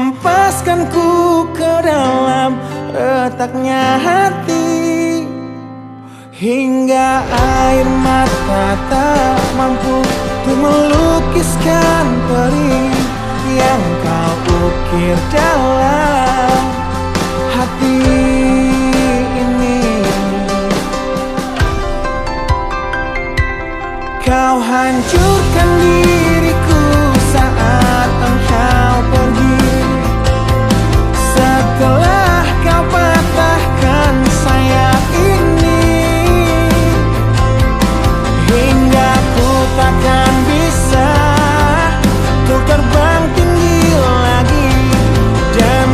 hempaskanku ke dalam retaknya hati, hingga air mata tak mampu untuk melukiskan perih yang kau ukir dalam hati ini. Kau hancurkan diriku saat engkau pergi, setelah kau patahkan sayap ini, hingga ku takkan bisa untuk terbang tinggi lagi dan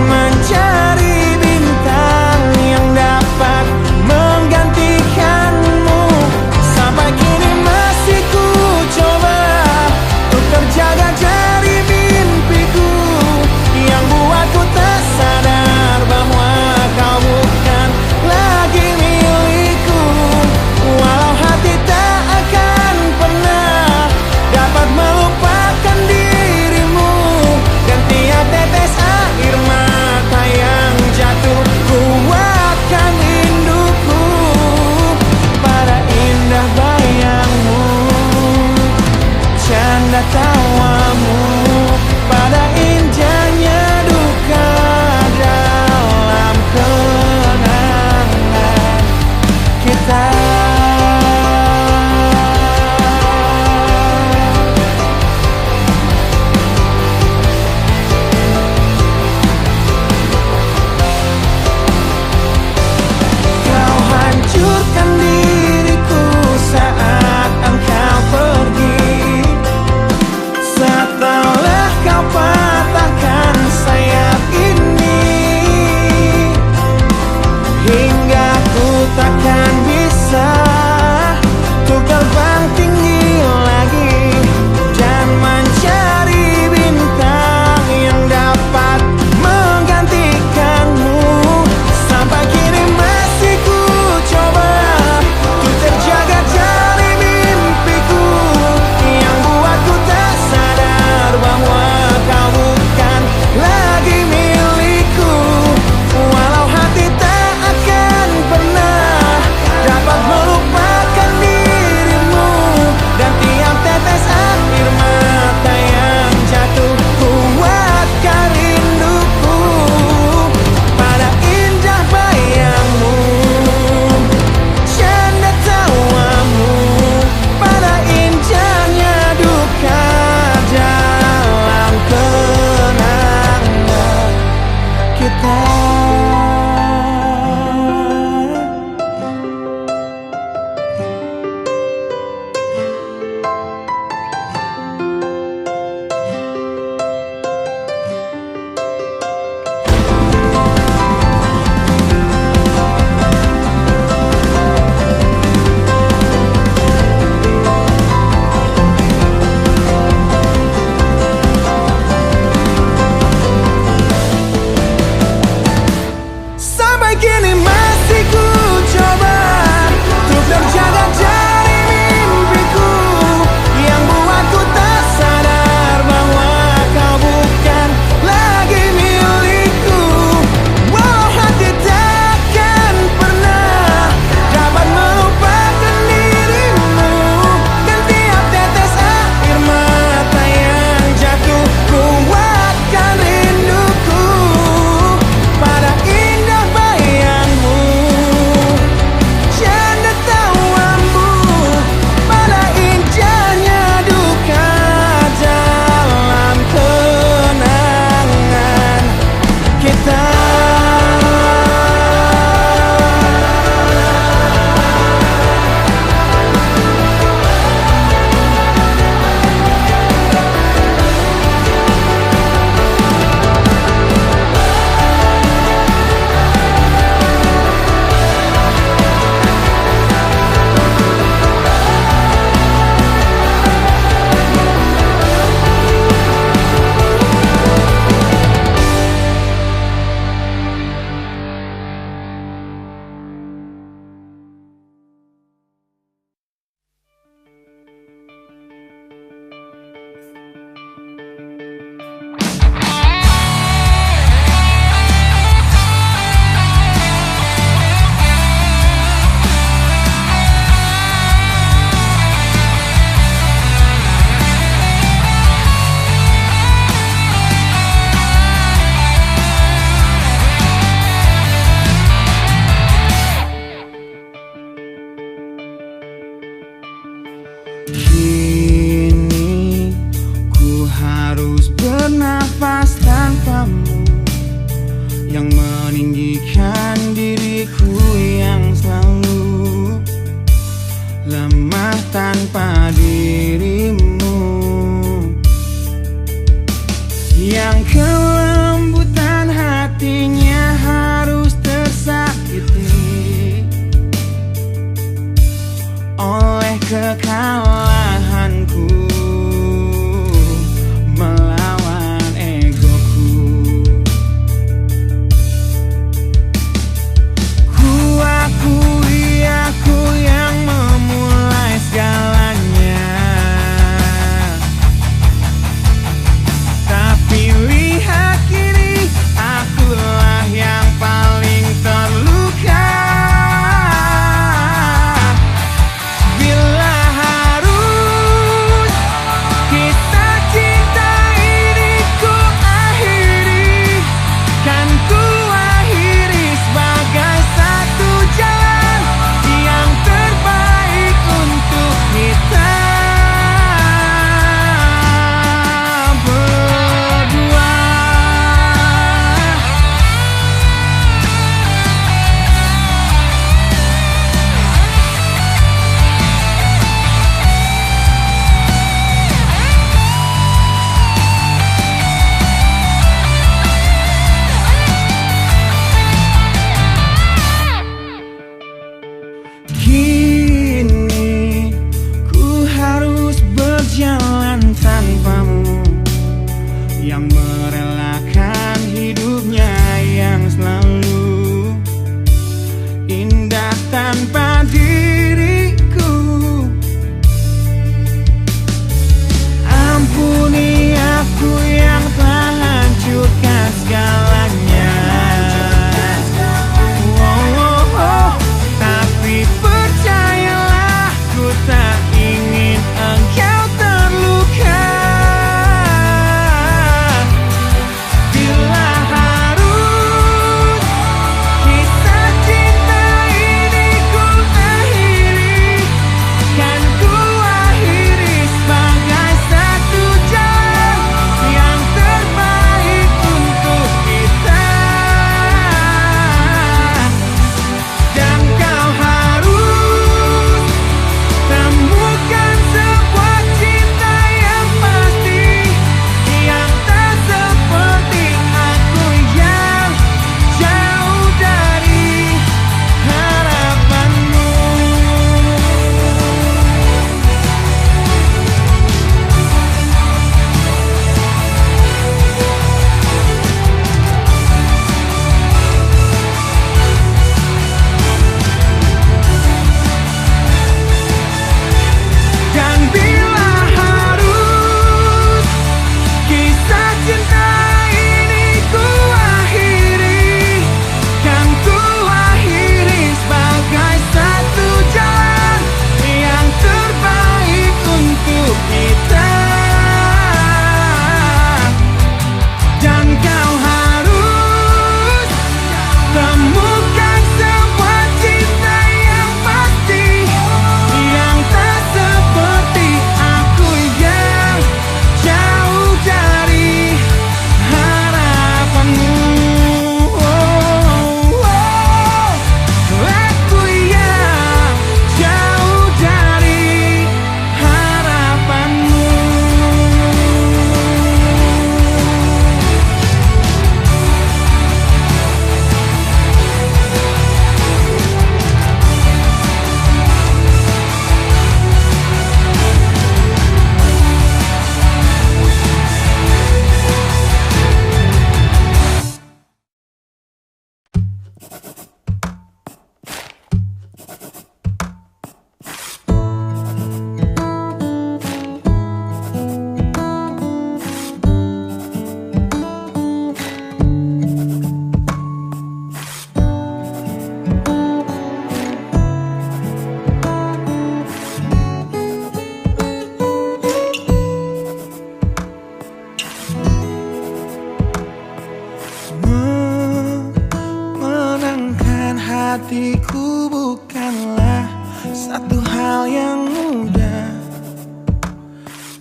hatiku bukanlah satu hal yang mudah.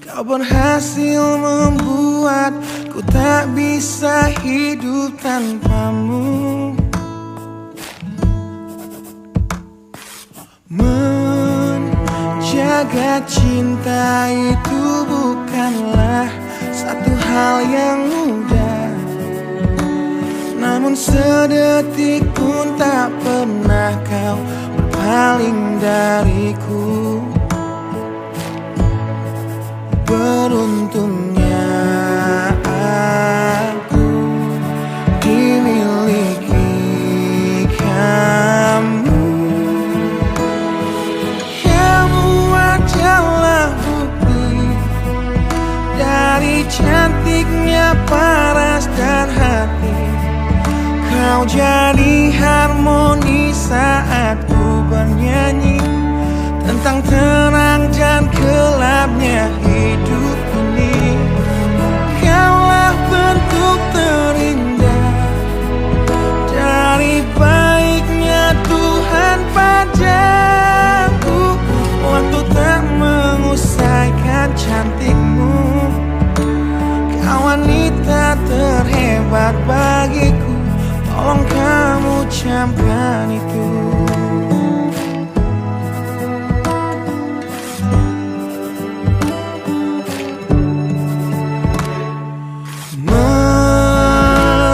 Kau berhasil membuatku tak bisa hidup tanpamu. Menjaga cinta itu bukanlah satu hal yang mudah, namun sedetik pun tak pernah kau berpaling dariku. Beruntungnya aku dimiliki kamu. Kamu adalah bukti dari cantiknya paras dan hati. Kau jadi harmoni saat ku bernyanyi tentang terang dan gelapnya hidup ini. Kaulah bentuk terindah dari baiknya Tuhan padaku. Waktu tak mengusaikan cantikmu, kau wanita terhebat bagiku. Tolong kamu camkan itu.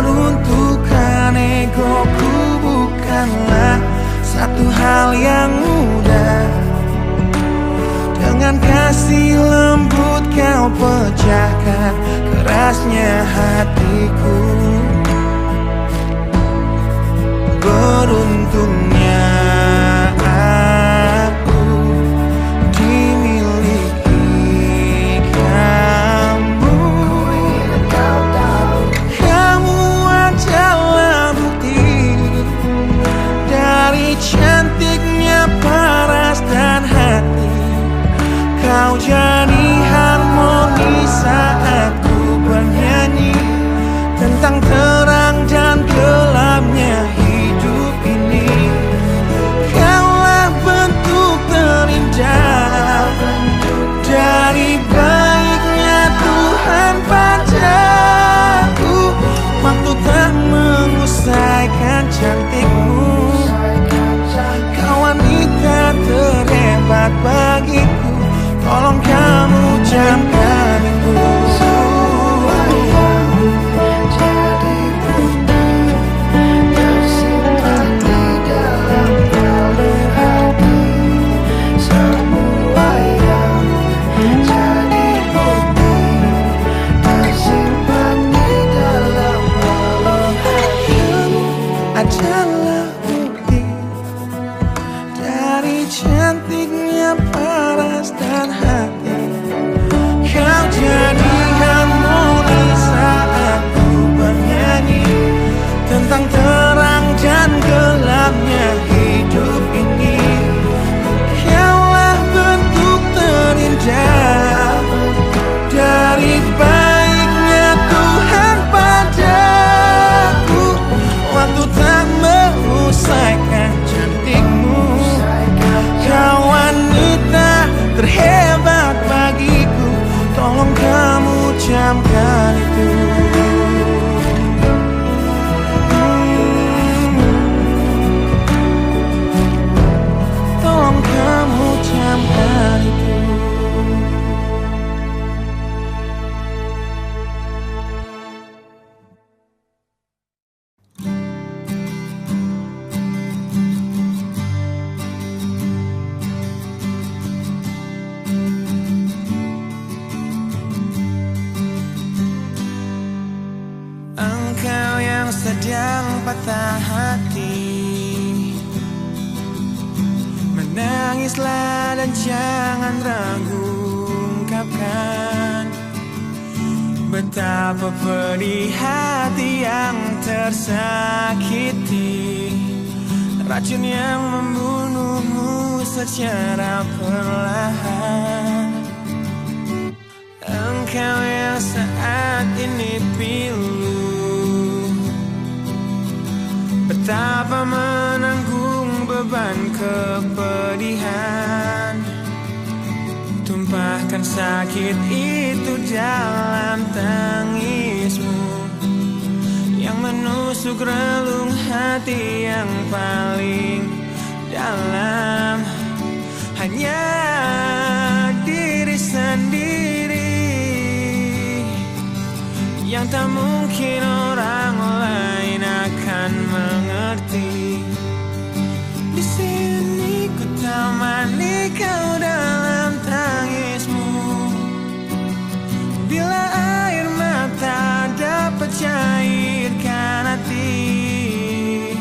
Meruntuhkan egoku bukanlah satu hal yang mudah. Dengan kasih lembut kau pecahkan kerasnya hatiku. Beruntungnya aku dimiliki kamu. Kamu adalah bukti dari cantiknya paras dan hati. Kau jadi harmoni saat ku bernyanyi tentang terang dan gelapnya hidup ini. Kaulah bentuk terindah dari baiknya Tuhan padaku. Waktu tak mengusaikan cantikmu, kau wanita terhebat bagiku. Tolong kamu camkan itu. Adalah bukti dari cantiknya paras dan hati. Kau jadi harmoni saat ku bernyanyi tentang terang dan gelapnya hidup ini. Kaulah bentuk terindah dari baiknya Tuhan padaku. Waktu tak mengusaikan cantikmu, kau wanita terhebat bagiku. Tolong kamu camkan itu. Tolong kamu camkan itu. Engkau yang sedang patah hati, menangislah dan jangan ragu ungkapkan betapa pedih hati yang tersakiti. Racun yang membunuhmu secara perlahan. Engkau yang saat ini pilu, betapa menanggung beban kepedihan, tumpahkan sakit itu dalam tangismu yang menusuk relung hati yang paling dalam. Hanya diri sendiri yang tak mungkin orang lain akan mengerti. Di sini ku temani kau dalam tangismu. Bila air mata dapat cairkan hati,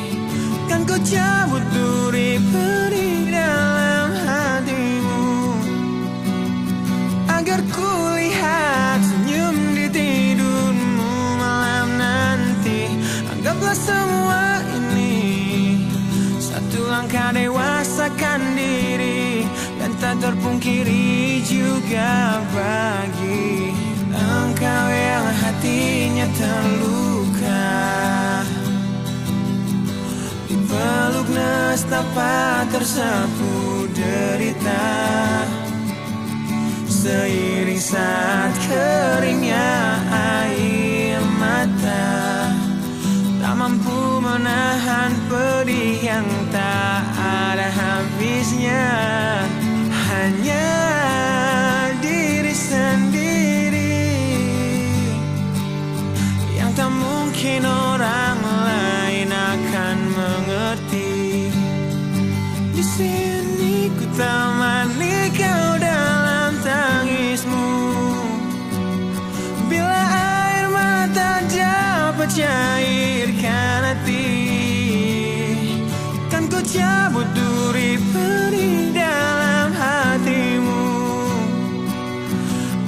kan ku cabut duri perih dalam hatimu, agar ku lihat senyum di tidurmu malam nanti. Anggaplah semua ini satu langkah dewasakan diri, dan tak terpungkiri juga bagi engkau yang hatinya terluka. Dipeluk nestapa tersapu derita, seiring saat keringnya air mata, tak mampu menahan pedih yang tak ada habisnya. Hanya diri sendiri yang tak mungkin orang lain akan mengerti. Di sini ku temani kau dalam tangismu. Bila air mata dapat cairkan hati, kan ku cabut duri perih dalam hatimu,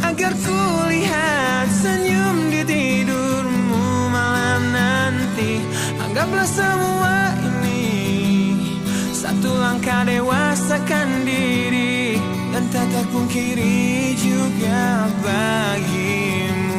agar ku lihat senyum di tidurmu malam nanti. Anggaplah semua ini satu langkah dewasakan diri, dan tak terpungkiri juga bagimu.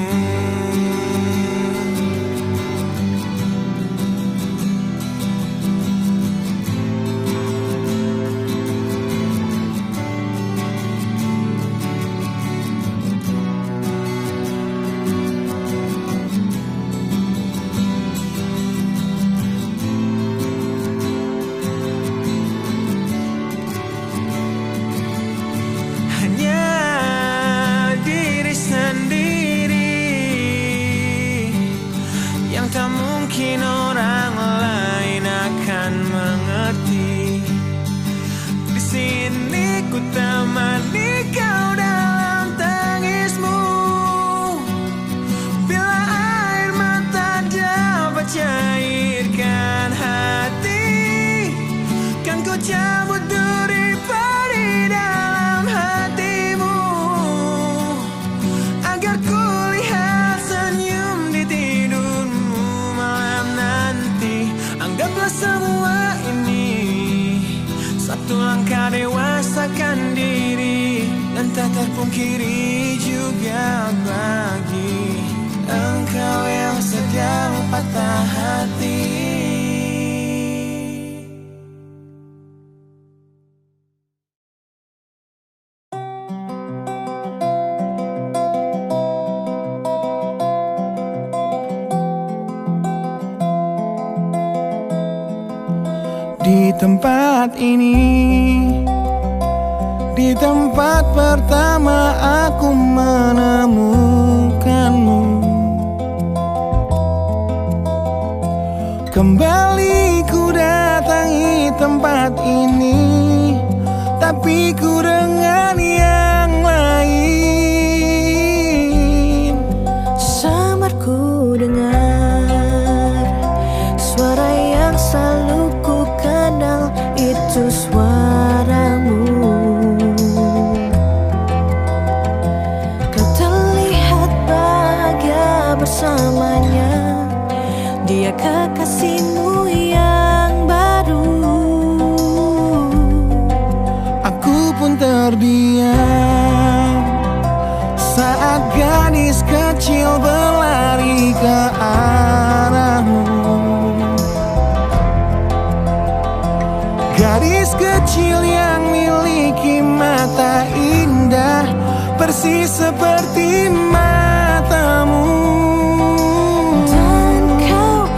Tak mungkin orang lain akan mengerti. Di sini ku temani kau dalam tangismu. Bila air mata dapat cairkan hati, kan ku cabut duri perih dalam hatimu, agar ku lihat senyum di tidurmu malam nanti. Anggaplah semua ini satu langkah dewasakan diri, dan tak terpungkiri juga bagi engkau yang sedang patah hati. Di tempat ini, di tempat pertama aku menemukanmu, kembali ku datangi tempat ini, tapi ku dengan yang lain. Samar ku dengar suara yang selalu ku kenal, itu suaramu. Kau terlihat bahagia bersamanya, dia kekasihmu yang baru. Aku pun terdiam saat gadis kecil berlari ke arahmu. Gadis kecil yang miliki mata indah, persis seperti matamu. Dan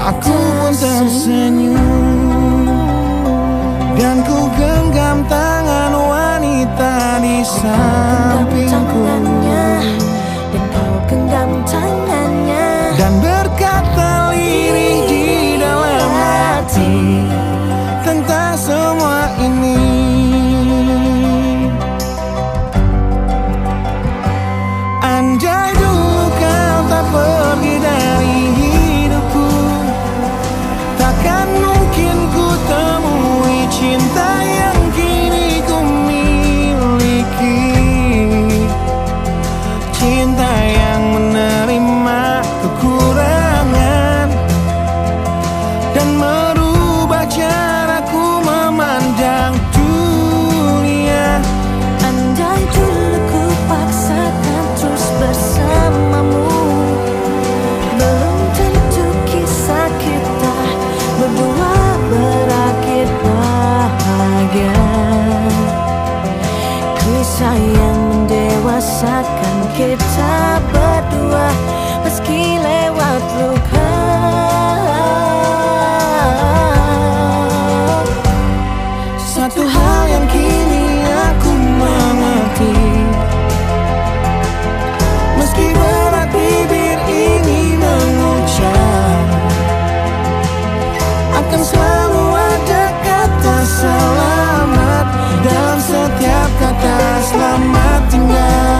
aku pun tersenyum, dan ku genggam tangan wanita di sampingku. Dan kau genggam tangannya, dan berkata lirih di dalam hati tentang semua ini. Andai dulu kau tak pergi dari hidupku, takkan mungkin ku temui cinta yang kini ku miliki. Cinta yang menerima kekurangan dan merubah caraku memandang dunia. andai dulu ku paksakan terus bersamamu, belum tentu kisah kita berdua berakhir bahagia. Kisah yang mendewasakan kita berdua, meski lewat luka. Satu hal yang kini aku mengerti, meski berat bibir ini mengucap, akan selalu ada kata selamat dalam setiap kata selamat tinggal.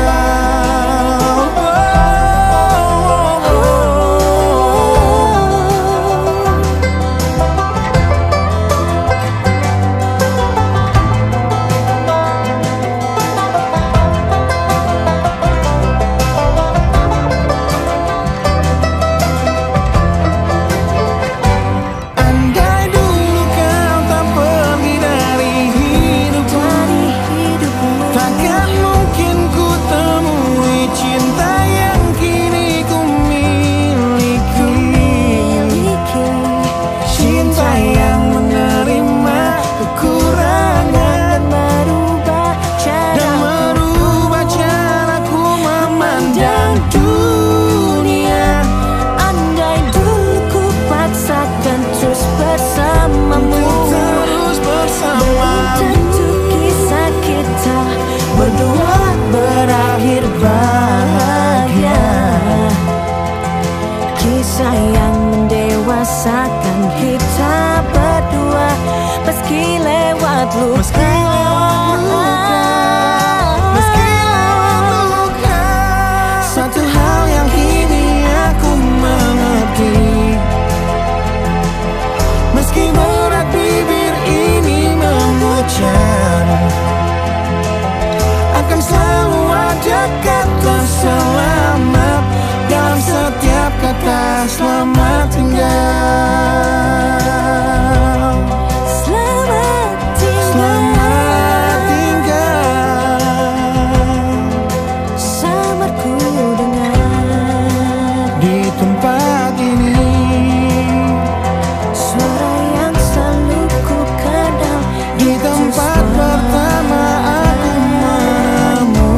Kisah yang mendewasakan kita berdua, meski lewat luka. Satu hal yang kini aku mengerti, meski berat bibir ini mengucap, akan selalu ada kata selamat dalam setiap kata selamat tinggal. Selamat tinggal, selamat tinggal. Sabarku dengar di tempat ini suara yang selalu ku kenal. Di tempat pertama aku menemukanmu.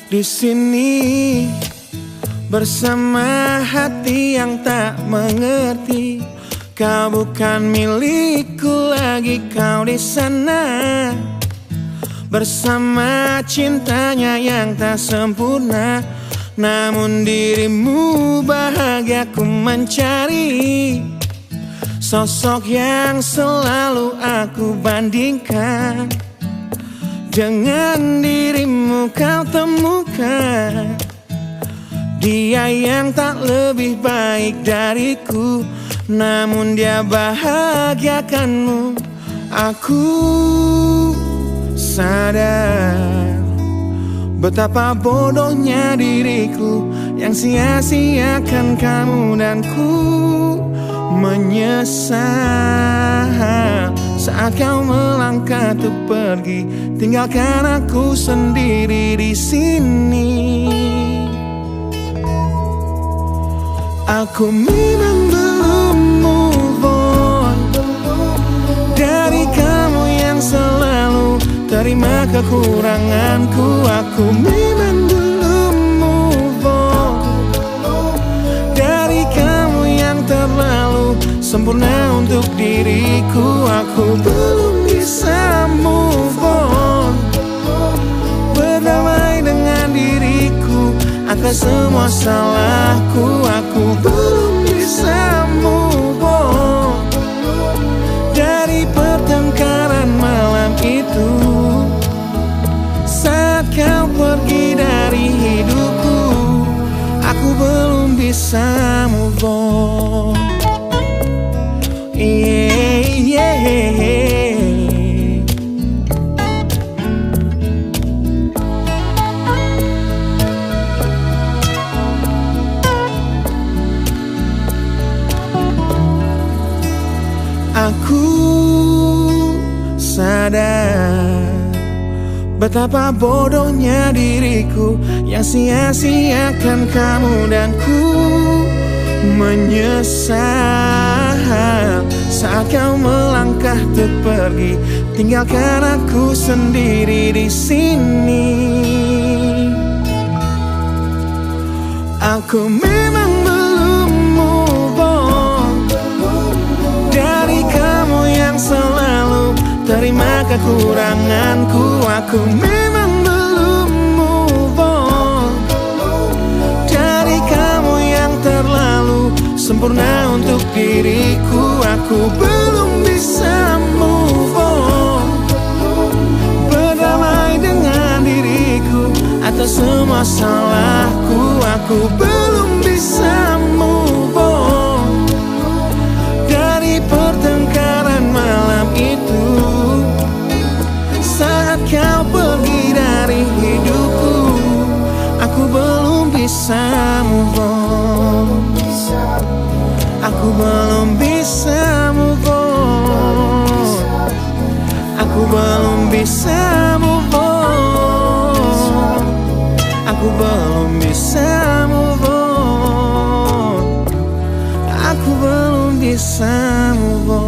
Di sini bersama hati yang tak mengerti, kau bukan milikku lagi, kau di sana bersama cintanya yang tak sempurna. Namun dirimu bahagia ku mencari, sosok yang selalu aku bandingkan dengan dirimu. Kau temukan dia yang tak lebih baik dariku, namun dia bahagiakanmu. Aku sadar Betapa bodohnya diriku yang sia-siakan kamu dan ku menyesal saat kau melangkah untuk pergi, tinggalkan aku sendiri di sini. Aku memang belum move on dari kamu yang selalu terima kekuranganku. Aku memang belum move on dari kamu yang terlalu sempurna untuk diriku. Aku belum bisa move on, berdamai dengan diriku atas semua salahku. Aku belum bisa move on dari pertengkaran malam itu saat kau pergi dari hidupku. Aku belum bisa move on. Aku sadar betapa bodohnya diriku yang sia-siakan kamu dan ku menyesal saat kau melangkah untuk pergi, tinggalkan aku sendiri di sini. Aku memang belum move on dari kamu yang selalu terima kekuranganku. Aku memang belum move on dari kamu yang terlalu sempurna untuk diriku. Aku belum bisa move on, berdamai dengan diriku atas semua salahku. Aku belum bisa move on dari pertengkaran malam itu saat kau pergi dari hidupku. Aku belum bisa move on. Aku belum bisa move on. Aku belum bisa move on. Aku belum bisa move on. Aku belum bisa move on.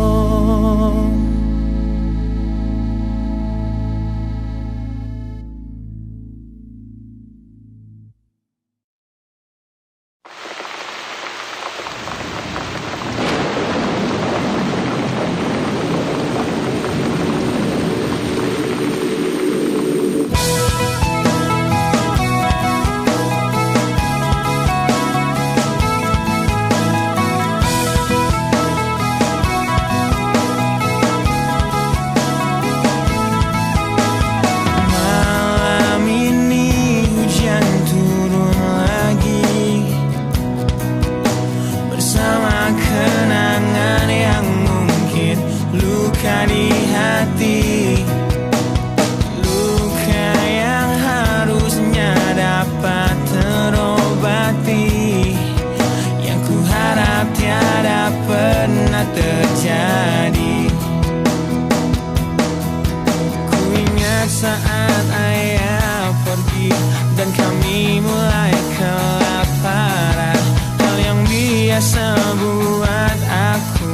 Saat ayah pergi dan kami mulai kelaparan, hal yang biasa buat aku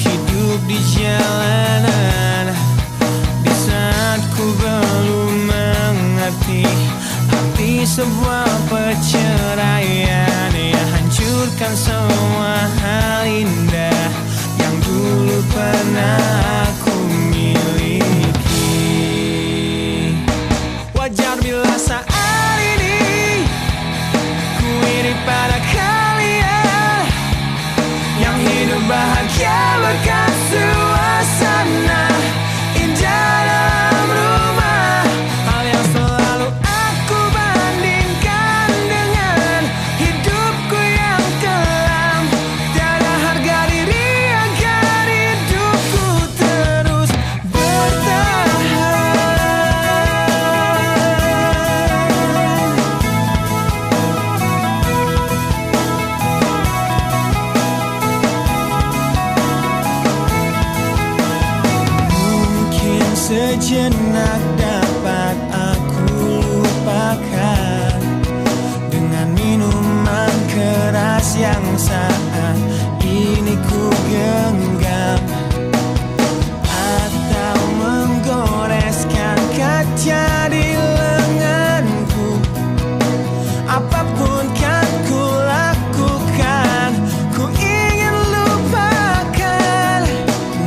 hidup di jalanan. Di saat ku belum mengerti arti sebuah perceraian yang hancurkan semua hal indah yang dulu pernah aku miliki. Wajar bila saat ini ku iri pada kalian yang hidup bahagia berkat suasana indah dalam rumah. Hal yang selalu aku bandingkan dengan hidupku yang kelam. Tiada harga diri agar hidupku pernah dapat aku lupakan dengan minuman keras yang saat ini ku genggam, atau menggoreskan kaca di lenganku. Apapun kan ku lakukan, ku ingin lupakan.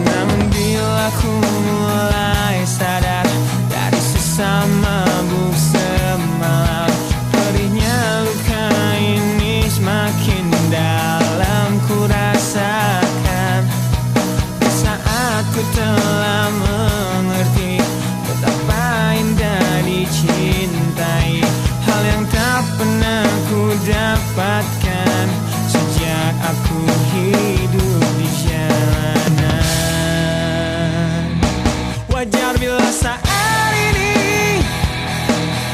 Namun bila ku mulai sadar dari sesama mabuk semalam, perihnya luka ini semakin dalam ku rasakan. Di saat ku telah mengerti betapa indah dicintai, hal yang tak pernah ku dapatkan sejak aku hidup di jalanan. Wajar bila saat ini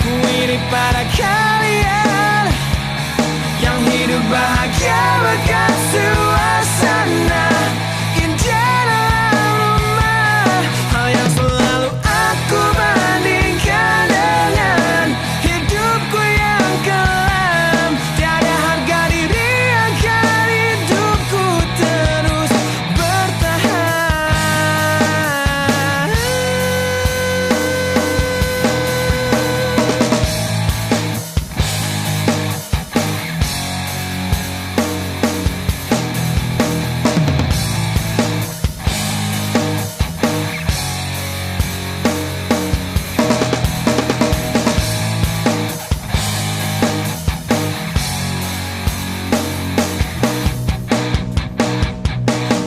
ku iri pada kalian yang hidup bahagia berkat suasana indah dalam rumah. Hal yang selalu aku bandingkan dengan hidupku yang kelam. Tiada harga diri agar hidupku terus bertahan.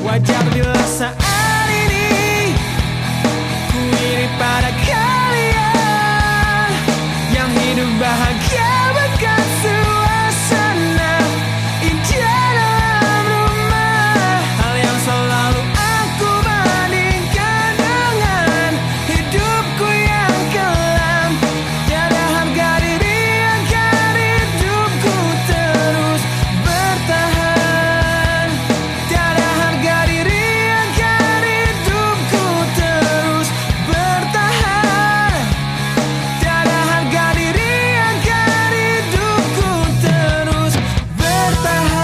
Wajar bila saat ini ku iri pada kalian yang hidup bahagia berkat suasana indah dalam rumah. Hal yang selalu aku bandingkan dengan hidupku yang kelam. Tiada harga diri agar hidupku terus bertahan. Tiada harga diri agar hidupku terus bertahan. Tiada harga diri agar hidupku terus bertahan.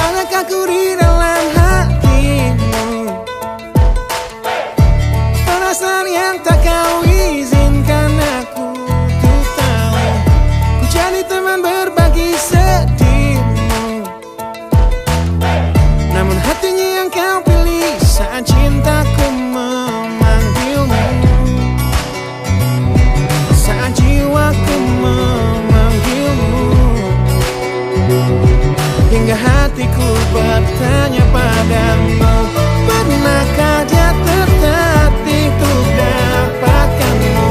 Adakah ku di dalam hatimu perasaan yang tak kau izinkan aku untuk tahu? Ku jadi teman berbagi sedihmu, namun hatinya yang kau pilih saat cintaku memanggilmu, saat jiwaku memanggilmu. Hingga hatiku bertanya padamu, pernahkah dia tertatih untuk dapatkanmu?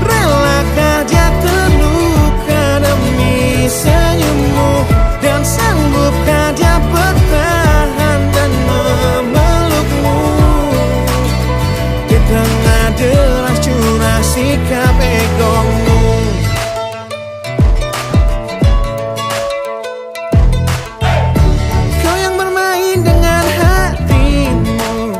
Relakah dia terluka demi senyummu? Dan sanggupkah dia bertahan dan memelukmu di tengah deras curah sikap egomu? Kau yang bermain dengan hatimu,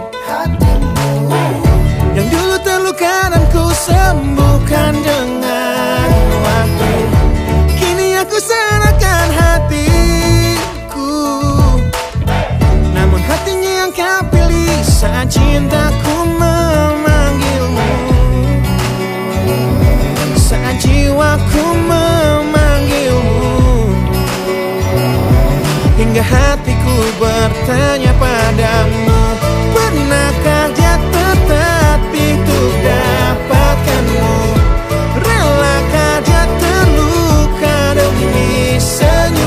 yang dulu terluka dan ku sembuhkan dengan waktu. Kini aku serahkan hatiku, namun hatinya yang kau pilih saat cintaku memanggilmu, saat jiwaku memanggilmu. Hingga hatiku bertanya padamu, pernahkah dia tertatih untuk dapatkanmu? Relakah dia terluka demi senyum?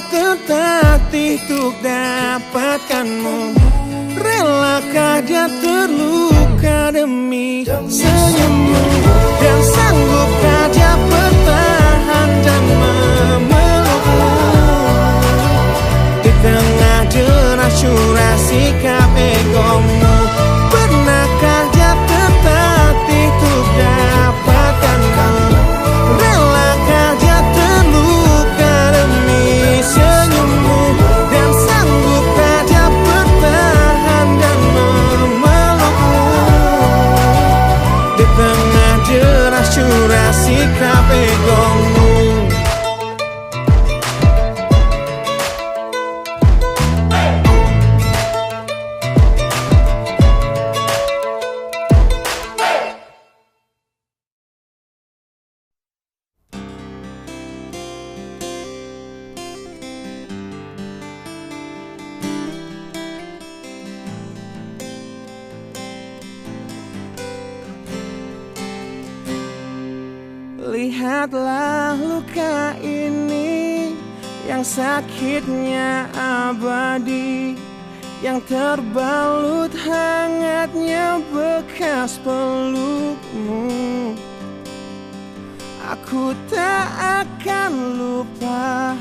tertatih untuk dapatkanmu? Relakah dia terluka demi senyummu? Dan sanggupkah dia bertahan dan memelukmu? Di tengah deras curah sikap egomu, pernahkah dia tertatih untuk dapatkanmu? Relakah dia terluka demi senyummu? Dan sanggupkah dia bertahan dan memelukmu? Di tengah deras curah sikap egomu. Lihatlah luka ini yang sakitnya abadi, yang terbalut hangatnya bekas pelukmu. Aku tak akan lupa,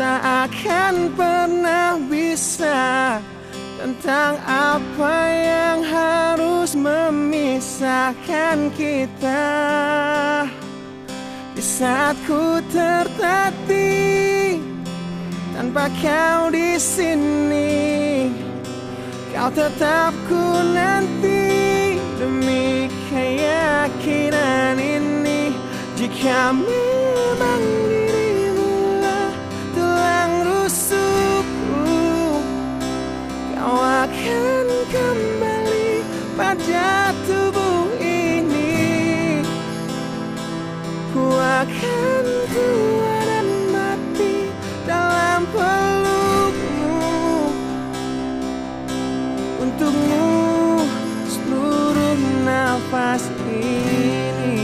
tak akan pernah bisa, tentang apa yang harus memisahkan kita. Di saat ku tertatih tanpa kau di sini, kau tetap ku nanti demi keyakinan ini. Jika memang dirimulah tulang rusukku, kau akan kembali pada tubuh ini. Ku akan tua dan mati dalam pelukmu. Untukmu seluruh nafas ini.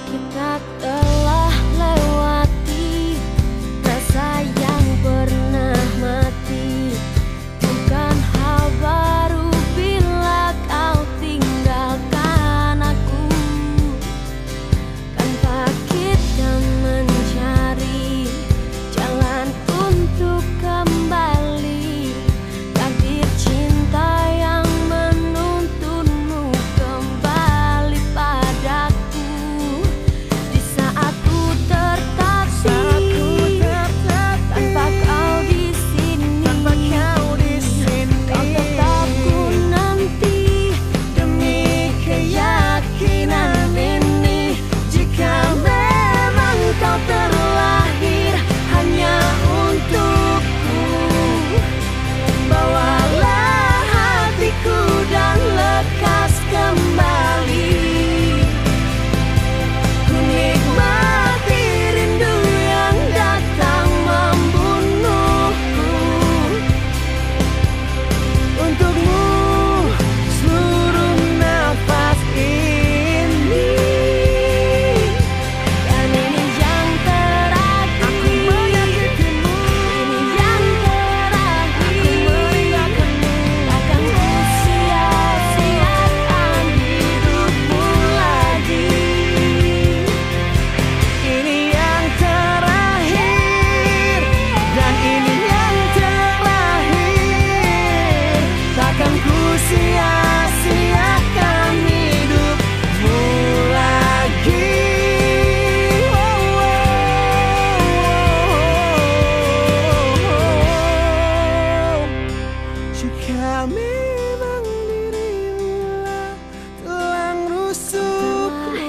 Kita telah lewati rasa yang pernah mati. Bukan hal baru bila kau tinggalkan aku. Tanpa kita mencari jalan untuk kembali, takdir cinta yang menuntunmu kembali padaku. Di saat ku tertatih tanpa kau di sini, kau tetap ku nanti demi keyakinan ini. Jika memang kau terlahir hanya untukku, bawalah hatiku dan lekas kembali. Ku nikmati rindu yang datang membunuhku. Untukmu seluruh nafas ini. Dan ini yang terakhir. Aku menyakitimu. Ini yang terakhir. Takkan ku sia-siakan hidupmu lagi. Ini yang terakhir. Dan ini yang terakhir. Takkan ku sia-siakan hidupmu lagi. Jika memang dirimulah tulang rusukku,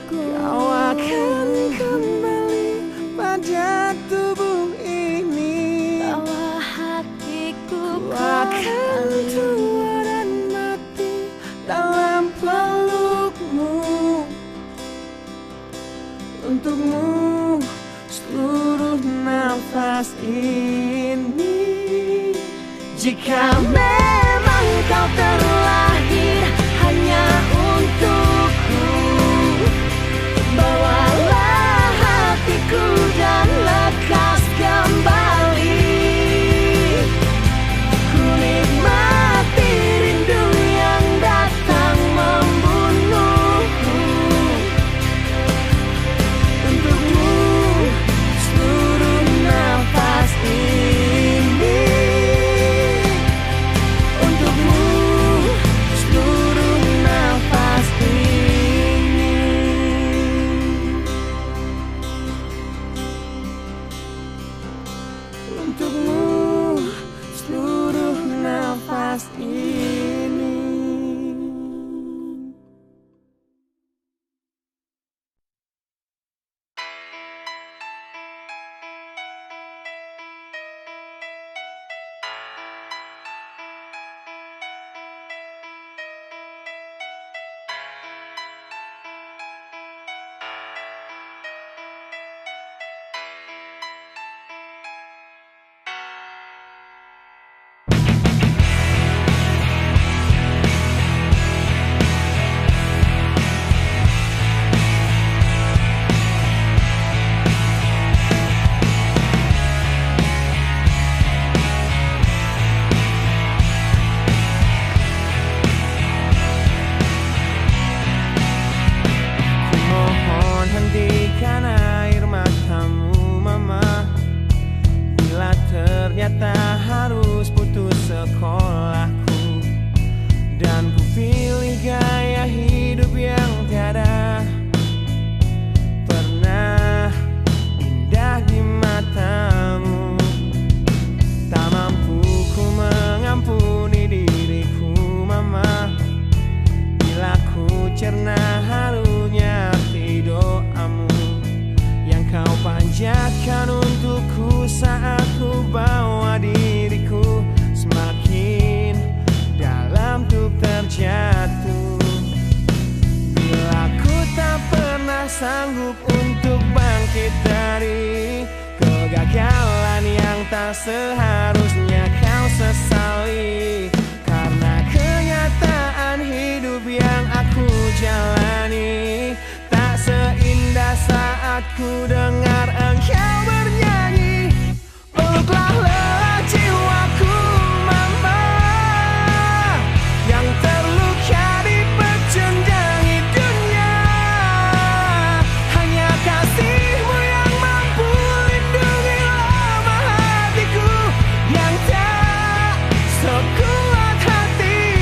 kau akan kembali pada tubuh ini. Bawa hatiku Ku akan tua dan mati dalam pelukmu. Untukmu seluruh nafas ini. Jika memang kau terlahir hanya untukku, sanggup untuk bangkit dari kegagalan yang tak seharusnya kau sesali. Karena kenyataan hidup yang aku jalani tak seindah saat ku dengar engkau bernyanyi. Peluklah lelah jiwaku mama, yang terluka di pecundangi dunia. Hanya kasihmu yang mampu lindungi lemah hatiku yang tak sekuat hatimu.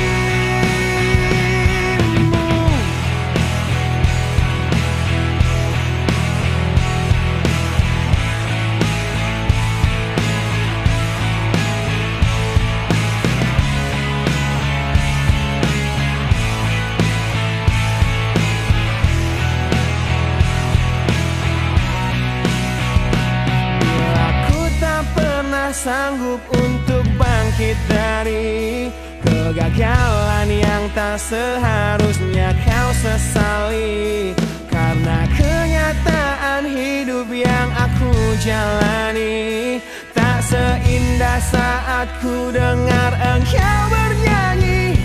Sanggup untuk bangkit dari kegagalan yang tak seharusnya kau sesali. Karena kenyataan hidup yang aku jalani tak seindah saat ku dengar engkau bernyanyi.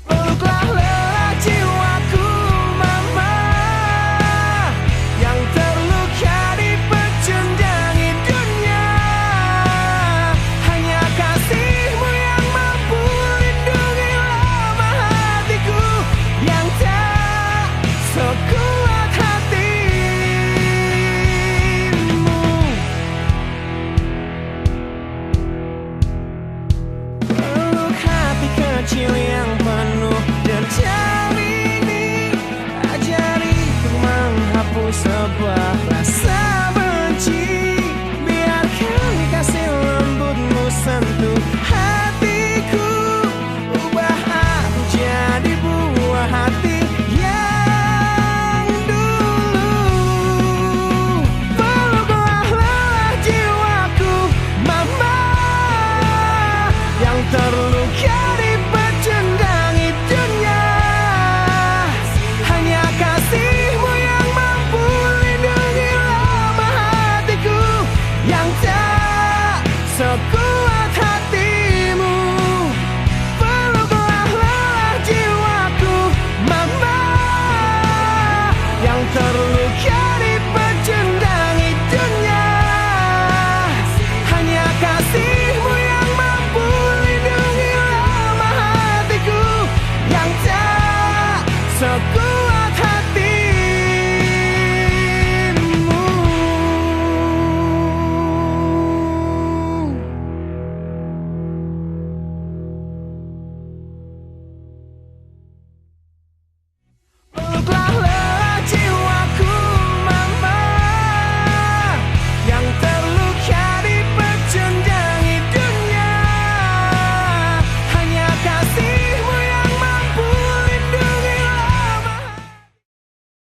Peluklah lelah jiwaku mama, yang terluka di pecundangi dunia. Hanya kasihmu yang mampu lindungi lemah hatiku yang tak sekuat hatimu. Peluk hati kecil yang penuh derajat ini, ajariku menghapus sebuah rasa benci. Biarkan kasih lembutmu sentuh hatiku, ubah aku jadi buah hati yang dulu. Peluklah lelah jiwaku mama, yang terluka di pecundangi dunia. Hanya kasihmu yang mampu lindungi lemah hatiku yang tak sekuat hatimu. Peluklah lelah jiwaku mama, yang terluka